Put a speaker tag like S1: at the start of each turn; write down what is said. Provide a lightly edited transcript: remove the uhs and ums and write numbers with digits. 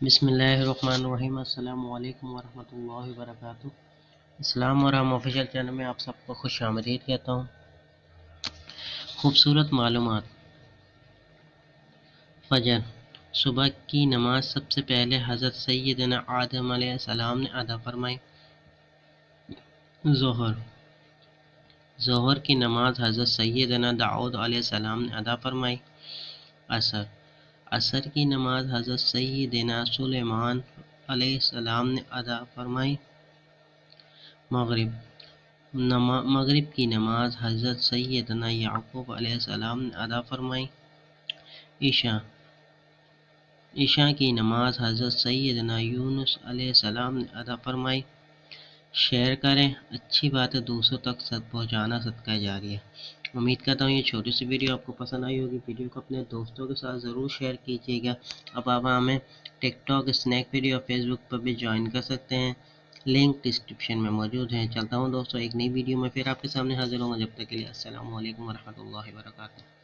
S1: بسم اللہ الرحمن الرحیم۔ السلام علیکم ورحمۃ اللہ وبرکاتہ۔ اسلام اور ہم آفیشیل چینل میں آپ سب کو خوش آمدید کہتا ہوں۔ خوبصورت معلومات۔ فجر، صبح کی نماز سب سے پہلے حضرت سیدنا آدم علیہ السلام نے ادا فرمائی۔ ظہر کی نماز حضرت سیدنا داؤد علیہ السلام نے ادا فرمائی۔ عصر کی نماز حضرت سیدنا سلیمان علیہ السلام نے ادا فرمائی۔ مغرب کی نماز حضرت سیدنا یعقوب علیہ السلام نے ادا فرمائی۔ عشاء کی نماز حضرت سیدنا یونس علیہ السلام نے ادا فرمائی۔ شیئر کریں، اچھی باتیں دوسروں تک پہنچانا صدقہ جاریہ ہے۔ امید کرتا ہوں یہ چھوٹی سی ویڈیو آپ کو پسند آئی ہوگی۔ ویڈیو کو اپنے دوستوں کے ساتھ ضرور شیئر کیجیے گا۔ اب آپ ہمیں ٹک ٹاک، اسنیک ویڈیو اور فیس بک پر بھی جوائن کر سکتے ہیں، لنک ڈسکرپشن میں موجود ہے۔ چلتا ہوں دوستوں، ایک نئی ویڈیو میں پھر آپ کے سامنے حاضر ہوں گا۔ جب تک کے لیے السلام علیکم ورحمۃ اللہ وبرکاتہ۔